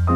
Hey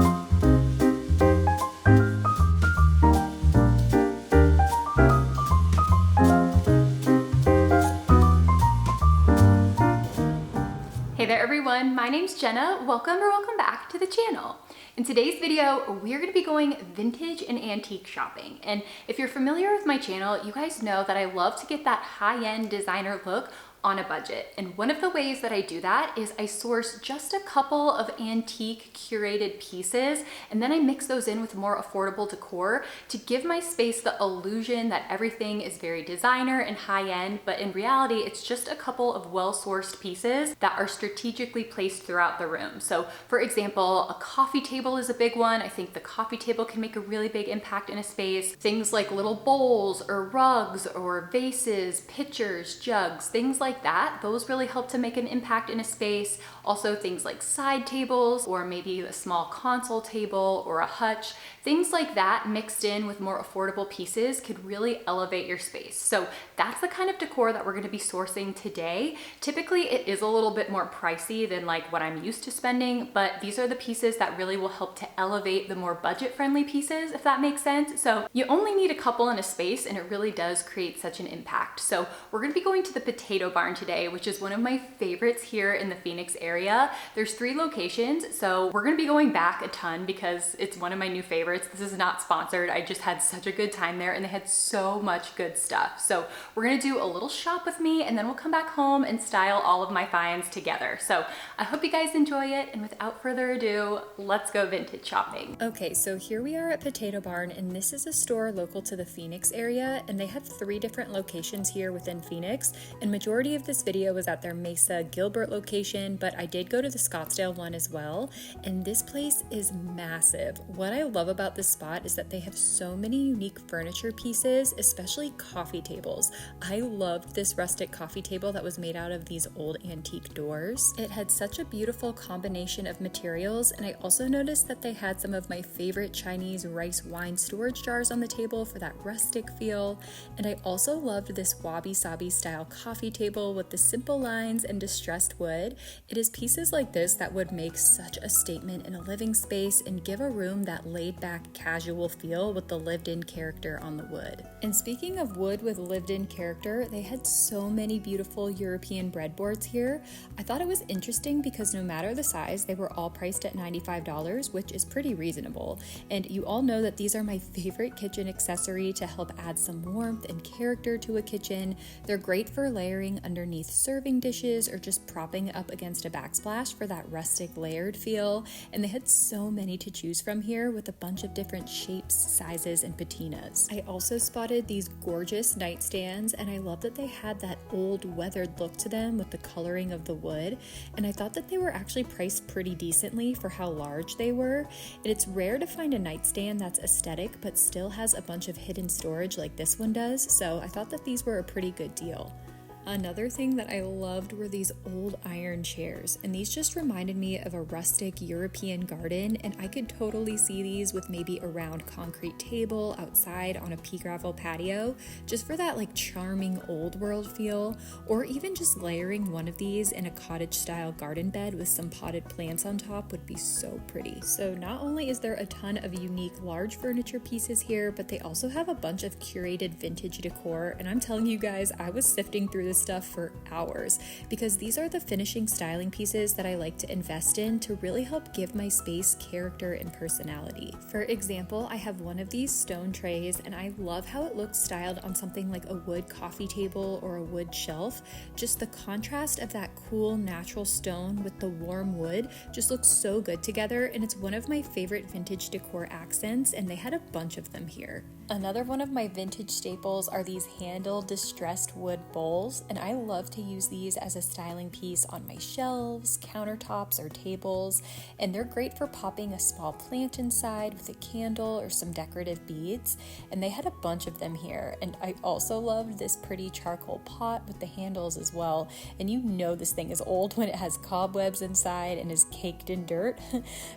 there everyone, my name's Jenna. Welcome back to the channel. In today's video, we're gonna be going vintage and antique shopping. And if you're familiar with my channel, you guys know that I love to get that high-end designer look on a budget. And one of the ways that I do that is I source just a couple of antique curated pieces, and then I mix those in with more affordable decor to give my space the illusion that everything is very designer and high-end, but in reality, it's just a couple of well-sourced pieces that are strategically placed throughout the room. So for example, a coffee table is a big one. I think the coffee table can make a really big impact in a space. Things like little bowls or rugs or vases, pitchers, jugs, things like that, those really help to make an impact in a space. Also things like side tables or maybe a small console table or a hutch, things like that mixed in with more affordable pieces could really elevate your space. So that's the kind of decor that we're going to be sourcing today. Typically it is a little bit more pricey than like what I'm used to spending, but these are the pieces that really will help to elevate the more budget-friendly pieces, if that makes sense. So you only need a couple in a space and it really does create such an impact. So we're going to be going to the Potato Barn today, which is one of my favorites here in the Phoenix area. There's 3 locations, so we're going to be going back a ton because it's one of my new favorites. This is not sponsored. I just had such a good time there and they had so much good stuff. So we're going to do a little shop with me and then we'll come back home and style all of my finds together. So I hope you guys enjoy it, and without further ado, let's go vintage shopping. Okay, so here we are at Potato Barn, and this is a store local to the Phoenix area, and they have 3 different locations here within Phoenix, and majority of this video was at their Mesa Gilbert location, but I did go to the Scottsdale one as well, and this place is massive. What I love about this spot is that they have so many unique furniture pieces, especially coffee tables. I loved this rustic coffee table that was made out of these old antique doors. It had such a beautiful combination of materials, and I also noticed that they had some of my favorite Chinese rice wine storage jars on the table for that rustic feel, and I also loved this wabi-sabi style coffee table with the simple lines and distressed wood. It is pieces like this that would make such a statement in a living space and give a room that laid back casual feel with the lived-in character on the wood. And speaking of wood with lived-in character, they had so many beautiful European breadboards here. I thought it was interesting because no matter the size, they were all priced at $95, which is pretty reasonable. And you all know that these are my favorite kitchen accessory to help add some warmth and character to a kitchen. They're great for layering underneath serving dishes or just propping up against a backsplash for that rustic layered feel. And they had so many to choose from here with a bunch of different shapes, sizes, and patinas. I also spotted these gorgeous nightstands, and I love that they had that old weathered look to them with the coloring of the wood. And I thought that they were actually priced pretty decently for how large they were. And it's rare to find a nightstand that's aesthetic but still has a bunch of hidden storage like this one does, so I thought that these were a pretty good deal. Another thing that I loved were these old iron chairs, and these just reminded me of a rustic European garden, and I could totally see these with maybe a round concrete table outside on a pea gravel patio, just for that like charming old world feel, or even just layering one of these in a cottage style garden bed with some potted plants on top would be so pretty. So not only is there a ton of unique large furniture pieces here, but they also have a bunch of curated vintage decor, and I'm telling you guys, I was sifting through this stuff for hours because these are the finishing styling pieces that I like to invest in to really help give my space character and personality. For example, I have one of these stone trays, and I love how it looks styled on something like a wood coffee table or a wood shelf. Just the contrast of that cool natural stone with the warm wood just looks so good together, and it's one of my favorite vintage decor accents, and they had a bunch of them here. Another one of my vintage staples are these handle distressed wood bowls, and I love to use these as a styling piece on my shelves, countertops, or tables, and they're great for popping a small plant inside with a candle or some decorative beads, and they had a bunch of them here. And I also loved this pretty charcoal pot with the handles as well, and you know this thing is old when it has cobwebs inside and is caked in dirt.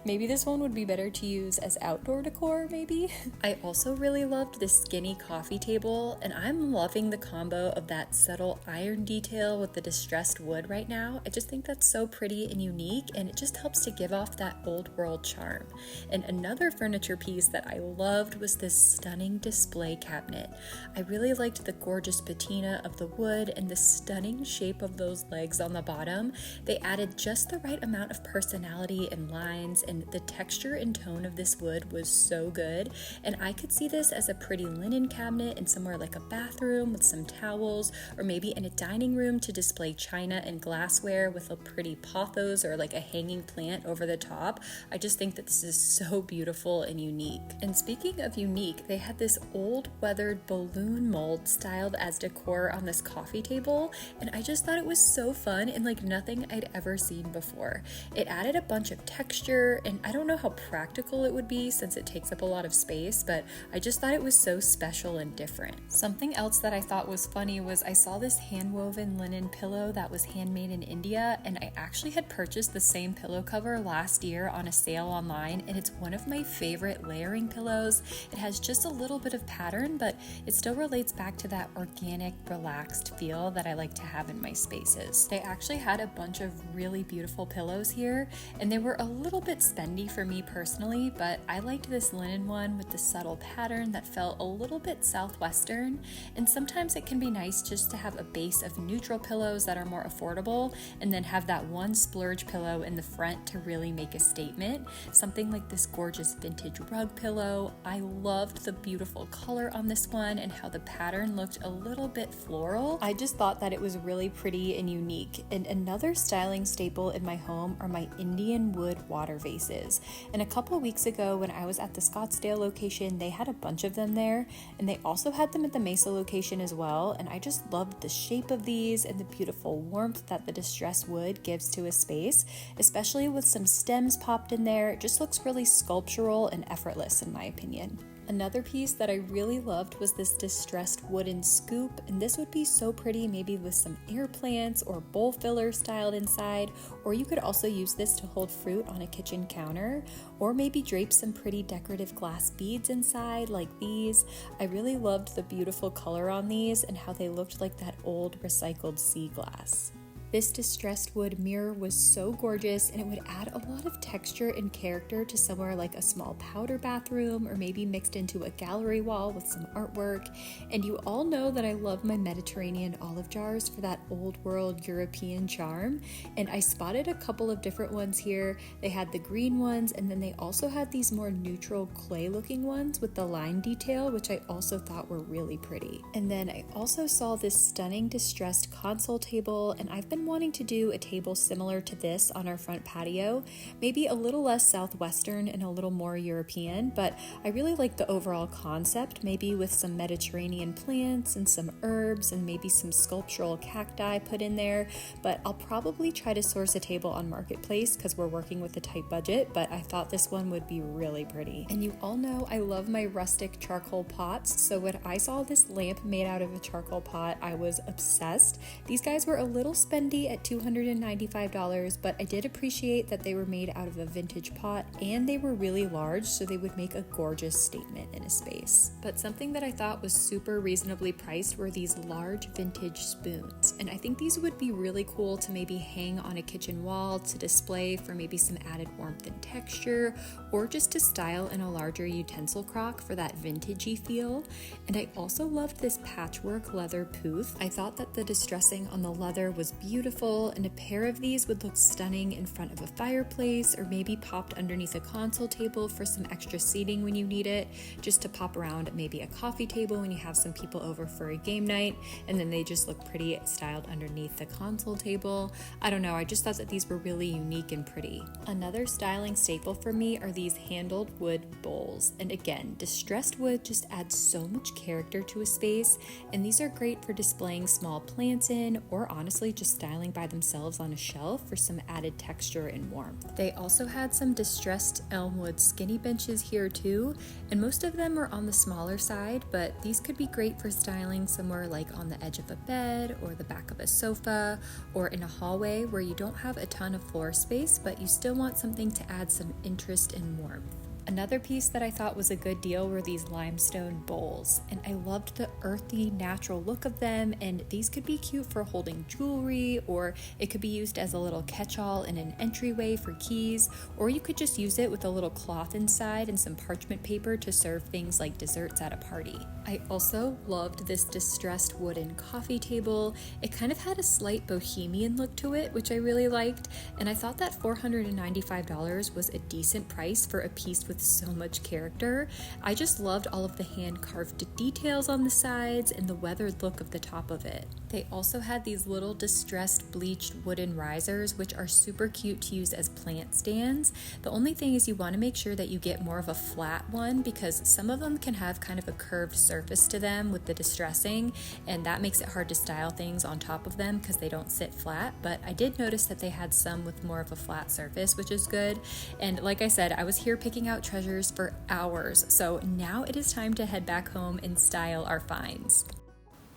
Maybe this one would be better to use as outdoor decor, maybe? I also really loved this skinny coffee table, and I'm loving the combo of that subtle iron detail with the distressed wood right now. I just think that's so pretty and unique, and it just helps to give off that old world charm. And another furniture piece that I loved was this stunning display cabinet. I really liked the gorgeous patina of the wood and the stunning shape of those legs on the bottom. They added just the right amount of personality and lines, and the texture and tone of this wood was so good. And I could see this as a pretty linen cabinet in somewhere like a bathroom with some towels, or maybe in a dining room to display china and glassware with a pretty pothos or like a hanging plant over the top. I just think that this is so beautiful and unique. And speaking of unique, they had this old weathered balloon mold styled as decor on this coffee table, and I just thought it was so fun and like nothing I'd ever seen before. It added a bunch of texture, and I don't know how practical it would be since it takes up a lot of space, but I just thought it was so special and different. Something else that I thought was funny was I saw this hand-woven linen pillow that was handmade in India, and I actually had purchased the same pillow cover last year on a sale online, and it's one of my favorite layering pillows. It has just a little bit of pattern, but it still relates back to that organic, relaxed feel that I like to have in my spaces. They actually had a bunch of really beautiful pillows here, and they were a little bit spendy for me personally, but I liked this linen one with the subtle pattern that felt a little bit southwestern. And sometimes it can be nice just to have a base of neutral pillows that are more affordable, and then have that one splurge pillow in the front to really make a statement. Something like this gorgeous vintage rug pillow. I loved the beautiful color on this one and how the pattern looked a little bit floral. I just thought that it was really pretty and unique. And another styling staple in my home are my Indian wood water vases. And a couple weeks ago when I was at the Scottsdale location, they had a bunch of them there, and they also had them at the Mesa location as well. And I just loved the shape of these and the beautiful warmth that the distressed wood gives to a space, especially with some stems popped in there. It just looks really sculptural and effortless in my opinion. Another piece that I really loved was this distressed wooden scoop, and this would be so pretty maybe with some air plants or bowl filler styled inside, or you could also use this to hold fruit on a kitchen counter, or maybe drape some pretty decorative glass beads inside like these. I really loved the beautiful color on these and how they looked like that old recycled sea glass. This distressed wood mirror was so gorgeous, and it would add a lot of texture and character to somewhere like a small powder bathroom, or maybe mixed into a gallery wall with some artwork. And you all know that I love my Mediterranean olive jars for that old world European charm, and I spotted a couple of different ones here. They had the green ones, and then they also had these more neutral clay looking ones with the line detail, which I also thought were really pretty. And then I also saw this stunning distressed console table, and I've been wanting to do a table similar to this on our front patio, maybe a little less southwestern and a little more European, but I really like the overall concept, maybe with some Mediterranean plants and some herbs and maybe some sculptural cacti put in there. But I'll probably try to source a table on Marketplace because we're working with a tight budget, but I thought this one would be really pretty. And you all know I love my rustic charcoal pots, so when I saw this lamp made out of a charcoal pot, I was obsessed. These guys were a little spendy at $295, but I did appreciate that they were made out of a vintage pot, and they were really large, so they would make a gorgeous statement in a space. But something that I thought was super reasonably priced were these large vintage spoons, and I think these would be really cool to maybe hang on a kitchen wall to display for maybe some added warmth and texture, or just to style in a larger utensil crock for that vintagey feel. And I also loved this patchwork leather pouth. I thought that the distressing on the leather was beautiful, and a pair of these would look stunning in front of a fireplace, or maybe popped underneath a console table for some extra seating when you need it, just to pop around maybe a coffee table when you have some people over for a game night, and then they just look pretty styled underneath the console table. I don't know, I just thought that these were really unique and pretty. Another styling staple for me are these handled wood bowls, and again, distressed wood just adds so much character to a space, and these are great for displaying small plants in, or honestly just styling by themselves on a shelf for some added texture and warmth. They also had some distressed elm wood skinny benches here too, and most of them are on the smaller side, but these could be great for styling somewhere like on the edge of a bed or the back of a sofa, or in a hallway where you don't have a ton of floor space but you still want something to add some interest and warmth. Another piece that I thought was a good deal were these limestone bowls, and I loved the earthy, natural look of them, and these could be cute for holding jewelry, or it could be used as a little catch-all in an entryway for keys, or you could just use it with a little cloth inside and some parchment paper to serve things like desserts at a party. I also loved this distressed wooden coffee table. It kind of had a slight bohemian look to it, which I really liked, and I thought that $495 was a decent price for a piece with so much character. I just loved all of the hand-carved details on the sides and the weathered look of the top of it. They also had these little distressed bleached wooden risers, which are super cute to use as plant stands. The only thing is you want to make sure that you get more of a flat one, because some of them can have kind of a curved surface to them with the distressing, and that makes it hard to style things on top of them because they don't sit flat. But I did notice that they had some with more of a flat surface, which is good. And like I said, I was here picking out treasures for hours, so now it is time to head back home and style our finds.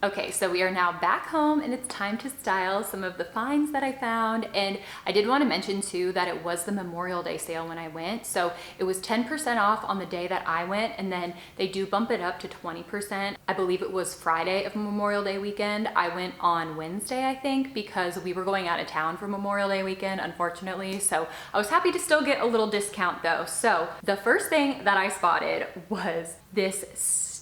Okay, so we are now back home and it's time to style some of the finds that I found. And I did want to mention too that it was the Memorial Day sale when I went. So it was 10% off on the day that I went, and then they do bump it up to 20%. I believe it was Friday of Memorial Day weekend. I went on Wednesday, I think, because we were going out of town for Memorial Day weekend, unfortunately. So I was happy to still get a little discount though. So the first thing that I spotted was this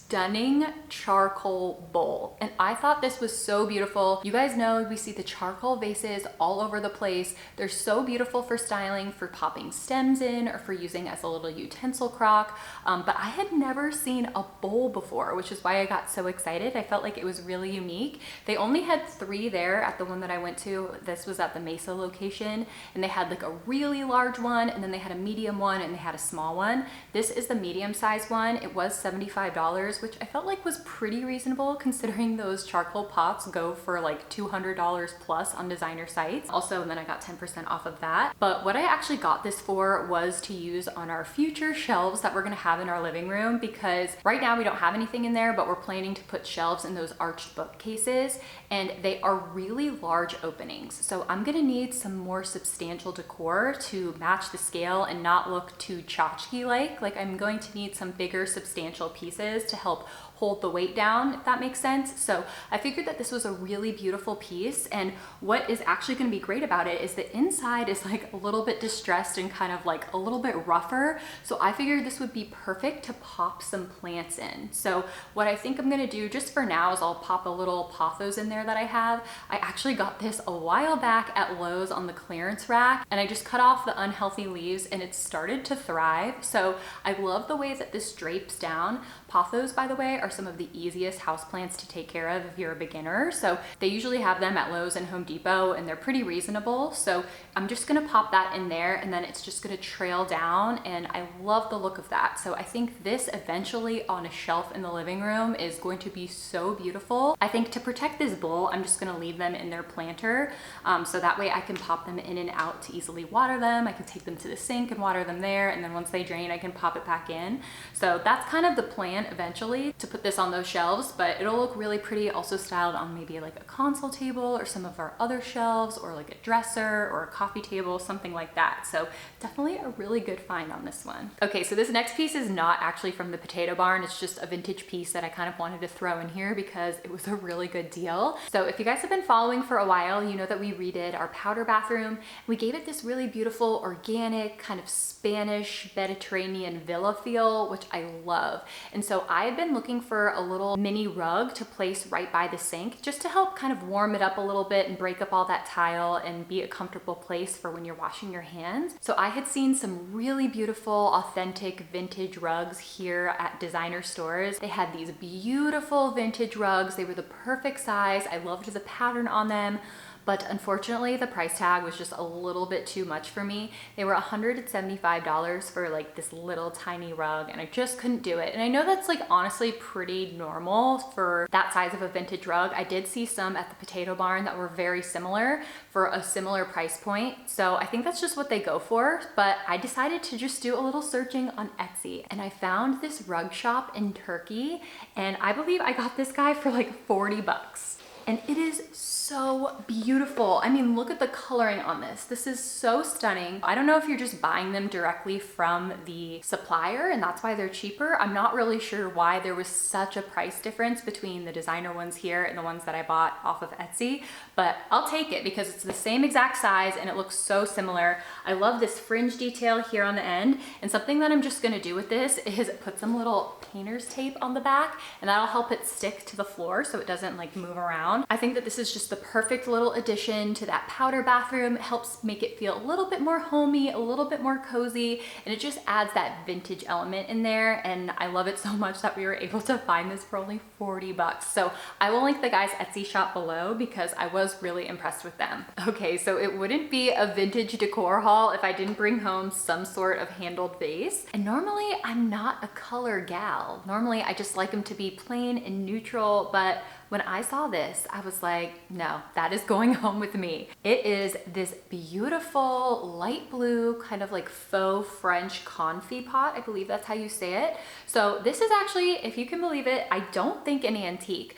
stunning charcoal bowl, and I thought this was so beautiful. You guys know we see the charcoal vases all over the place. They're so beautiful for styling, for popping stems in, or for using as a little utensil crock, but I had never seen a bowl before, which is why I got so excited. I felt like it was really unique. They only had 3 there at the one that I went to. This was at the Mesa location, and they had like a really large one, and then they had a medium one, and they had a small one. This is the medium size one. It was $75, which I felt like was pretty reasonable considering those charcoal pots go for like $200 plus on designer sites. Also, then I got 10% off of that. But what I actually got this for was to use on our future shelves that we're gonna have in our living room, because right now we don't have anything in there, but we're planning to put shelves in those arched bookcases, and they are really large openings. So I'm gonna need some more substantial decor to match the scale and not look too tchotchke-like. Like I'm going to need some bigger substantial pieces to help hold the weight down, if that makes sense. So I figured that this was a really beautiful piece, and what is actually gonna be great about it is the inside is like a little bit distressed and kind of like a little bit rougher. So I figured this would be perfect to pop some plants in. So what I think I'm gonna do just for now is I'll pop a little pothos in there that I have. I actually got this a while back at Lowe's on the clearance rack, and I just cut off the unhealthy leaves and it started to thrive. So I love the way that this drapes down. Pothos, by the way, are some of the easiest houseplants to take care of if you're a beginner. So they usually have them at Lowe's and Home Depot, and they're pretty reasonable. So I'm just gonna pop that in there, and then it's just gonna trail down, and I love the look of that. So I think this eventually on a shelf in the living room is going to be so beautiful. I think to protect this bowl, I'm just gonna leave them in their planter, so that way I can pop them in and out to easily water them. I can take them to the sink and water them there, and then once they drain, I can pop it back in. So that's kind of the plan eventually, to put this on those shelves, but it'll look really pretty also styled on maybe like a console table or some of our other shelves, or like a dresser or a coffee table, something like that. So definitely a really good find on this one. Okay, so this next piece is not actually from the Potato Barn. It's just a vintage piece that I kind of wanted to throw in here because it was a really good deal. So if you guys have been following for a while, you know that we redid our powder bathroom. We gave it this really beautiful, organic, kind of Spanish Mediterranean villa feel, which I love. And so I had been looking for a little mini rug to place right by the sink, just to help kind of warm it up a little bit and break up all that tile and be a comfortable place for when you're washing your hands. So I had seen some really beautiful, authentic vintage rugs here at designer stores. They had these beautiful vintage rugs. They were the perfect size. I loved the pattern on them. But unfortunately, the price tag was just a little bit too much for me. They were $175 for like this little tiny rug, and I just couldn't do it. And I know that's like honestly pretty normal for that size of a vintage rug. I did see some at the Potato Barn that were very similar for a similar price point. So I think that's just what they go for. But I decided to just do a little searching on Etsy, and I found this rug shop in Turkey, and I believe I got this guy for like 40 bucks. and it is so beautiful. I mean, look at the coloring on this. This is so stunning. I don't know if you're just buying them directly from the supplier and that's why they're cheaper. I'm not really sure why there was such a price difference between the designer ones here and the ones that I bought off of Etsy, but I'll take it because it's the same exact size and it looks so similar. I love this fringe detail here on the end, and something that I'm just gonna do with this is put some little painter's tape on the back, and that'll help it stick to the floor so it doesn't like move around. I think that this is just the perfect little addition to that powder bathroom. It helps make it feel a little bit more homey, a little bit more cozy, and it just adds that vintage element in there. And I love it so much that we were able to find this for only 40 bucks. So I will link the guy's Etsy shop below because I was really impressed with them. Okay, so it wouldn't be a vintage decor haul if I didn't bring home some sort of handled vase. And normally I'm not a color gal. Normally I just like them to be plain and neutral, but when I saw this, I was like, no, that is going home with me. It is this beautiful light blue, kind of like faux French confit pot. I believe that's how you say it. So this is actually, if you can believe it, I don't think an antique.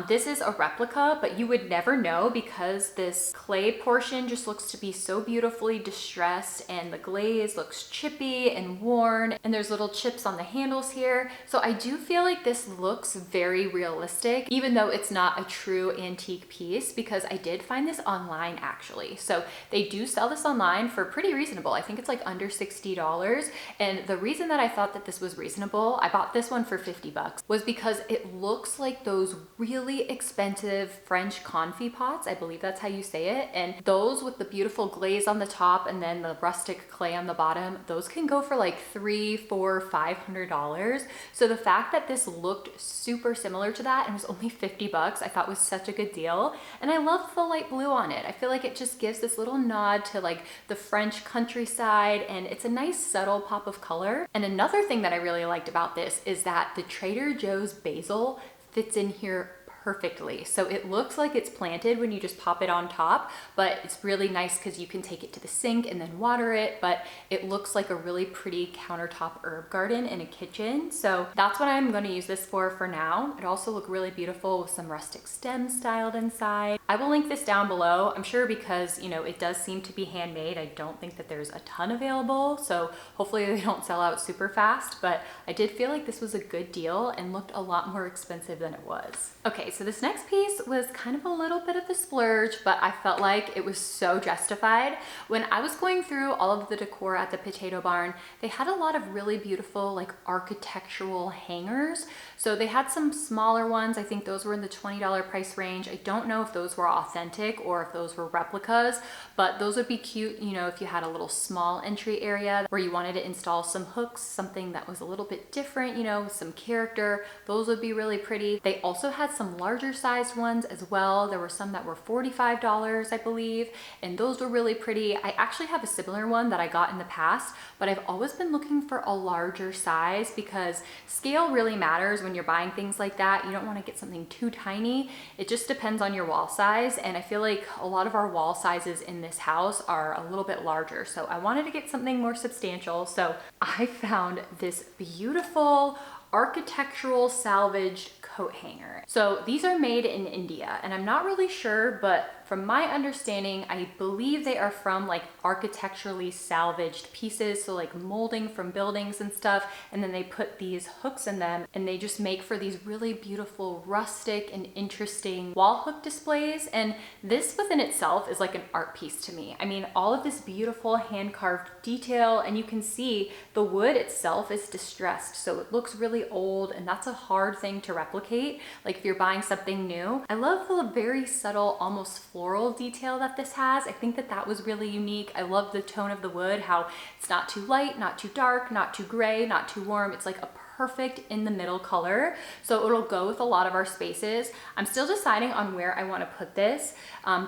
This is a replica, but you would never know because this clay portion just looks to be so beautifully distressed and the glaze looks chippy and worn and there's little chips on the handles here. So I do feel like this looks very realistic, even though it's not a true antique piece, because I did find this online actually. So they do sell this online for pretty reasonable. I think it's like under $60. And the reason that I thought that this was reasonable, I bought this one for 50 bucks, was because it looks like those really expensive French confit pots. I believe that's how you say it. And those with the beautiful glaze on the top and then the rustic clay on the bottom, those can go for like $300, $400, $500. So the fact that this looked super similar to that and was only 50 bucks, I thought was such a good deal. And I love the light blue on it. I feel like it just gives this little nod to like the French countryside, and it's a nice subtle pop of color. And another thing that I really liked about this is that the Trader Joe's basil fits in here perfectly. So it looks like it's planted when you just pop it on top, but it's really nice because you can take it to the sink and then water it, but it looks like a really pretty countertop herb garden in a kitchen. So that's what I'm going to use this for now. It also looked really beautiful with some rustic stems styled inside. I will link this down below. I'm sure because, you know, it does seem to be handmade. I don't think that there's a ton available, so hopefully they don't sell out super fast, but I did feel like this was a good deal and looked a lot more expensive than it was. Okay, so this next piece was kind of a little bit of a splurge, but I felt like it was so justified. When I was going through all of the decor at the Potato Barn, they had a lot of really beautiful like architectural hangers. So they had some smaller ones. I think those were in the $20 price range. I don't know if those were authentic or if those were replicas, but those would be cute, you know, if you had a little small entry area where you wanted to install some hooks, something that was a little bit different, you know, some character. Those would be really pretty. They also had some larger sized ones as well. There were some that were $45, I believe, and those were really pretty. I actually have a similar one that I got in the past, but I've always been looking for a larger size because scale really matters when you're buying things like that. You don't want to get something too tiny. It just depends on your wall size, and I feel like a lot of our wall sizes in this house are a little bit larger, so I wanted to get something more substantial. So I found this beautiful architectural salvaged coat hanger. So these are made in India, and I'm not really sure, but from my understanding, I believe they are from like architecturally salvaged pieces, so like molding from buildings and stuff, and then they put these hooks in them and they just make for these really beautiful rustic and interesting wall hook displays. And this within itself is like an art piece to me. I mean, all of this beautiful hand carved detail, and you can see the wood itself is distressed, so it looks really old, and that's a hard thing to replicate, like if you're buying something new. I love the very subtle, almost floral detail that this has. I think that that was really unique. I love the tone of the wood, how it's not too light, not too dark, not too gray, not too warm. It's like a perfect in the middle color, so it'll go with a lot of our spaces. I'm still deciding on where I want to put this.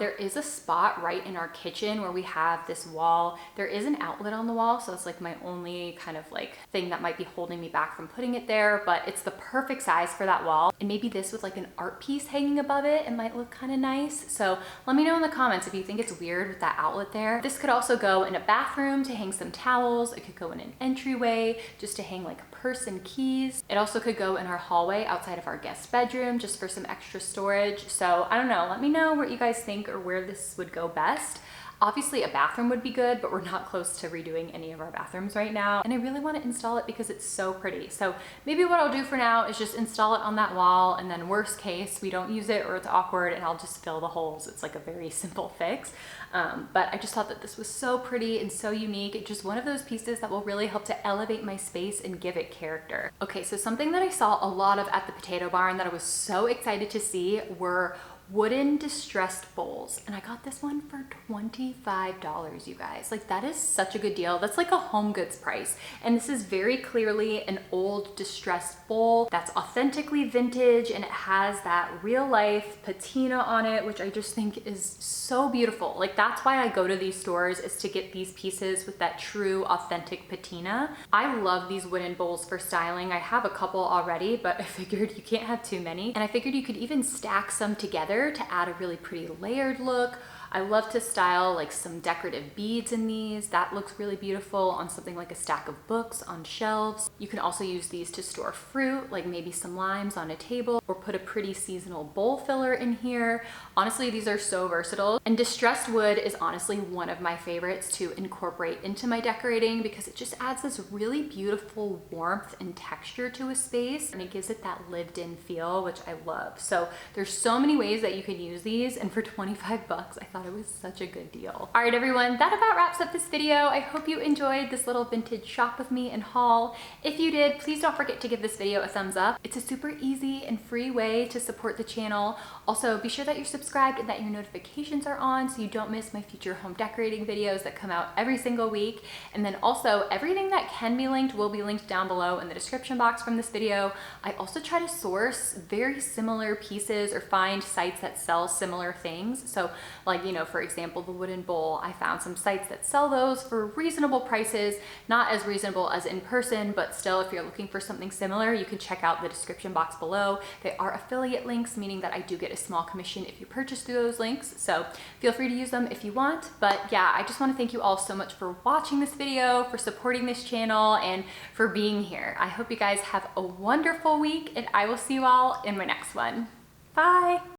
There is a spot right in our kitchen where we have this wall. There is an outlet on the wall, so it's like my only kind of like thing that might be holding me back from putting it there, but it's the perfect size for that wall. And maybe this with like an art piece hanging above it, it might look kind of nice. So let me know in the comments if you think it's weird with that outlet there. This could also go in a bathroom to hang some towels. It could go in an entryway just to hang like a purse and key keys. It also could go in our hallway outside of our guest bedroom just for some extra storage. So I don't know, let me know what you guys think or where this would go best. Obviously a bathroom would be good, but we're not close to redoing any of our bathrooms right now. And I really want to install it because it's so pretty. So maybe what I'll do for now is just install it on that wall, and then worst case, we don't use it or it's awkward and I'll just fill the holes. It's like a very simple fix. But I just thought that this was so pretty and so unique. It's just one of those pieces that will really help to elevate my space and give it character. Okay, so something that I saw a lot of at the Potato Barn that I was so excited to see were wooden distressed bowls, and I got this one for $25, you guys. Like, that is such a good deal. That's like a home goods price, and this is very clearly an old distressed bowl that's authentically vintage, and it has that real life patina on it, which I just think is so beautiful. Like, that's why I go to these stores, is to get these pieces with that true authentic patina. I love these wooden bowls for styling. I have a couple already, but I figured you can't have too many, and I figured you could even stack some together to add a really pretty layered look. I love to style like some decorative beads in these. That looks really beautiful on something like a stack of books on shelves. You can also use these to store fruit, like maybe some limes on a table, or put a pretty seasonal bowl filler in here. Honestly, these are so versatile. And distressed wood is honestly one of my favorites to incorporate into my decorating because it just adds this really beautiful warmth and texture to a space, and it gives it that lived in feel, which I love. So there's so many ways that you can use these, and for 25 bucks, I thought it was such a good deal. All right, everyone, that about wraps up this video. I hope you enjoyed this little vintage shop with me and haul. If you did, please don't forget to give this video a thumbs up. It's a super easy and free way to support the channel. Also, be sure that you're subscribed and that your notifications are on so you don't miss my future home decorating videos that come out every single week. And then also, everything that can be linked will be linked down below in the description box from this video. I also try to source very similar pieces or find sites that sell similar things. So like, you know, for example, the wooden bowl, I found some sites that sell those for reasonable prices, not as reasonable as in person, but still, if you're looking for something similar, you can check out the description box below. They are affiliate links, meaning that I do get a small commission if you purchase through those links. So feel free to use them if you want. But yeah, I just want to thank you all so much for watching this video, for supporting this channel, and for being here. I hope you guys have a wonderful week, and I will see you all in my next one. Bye.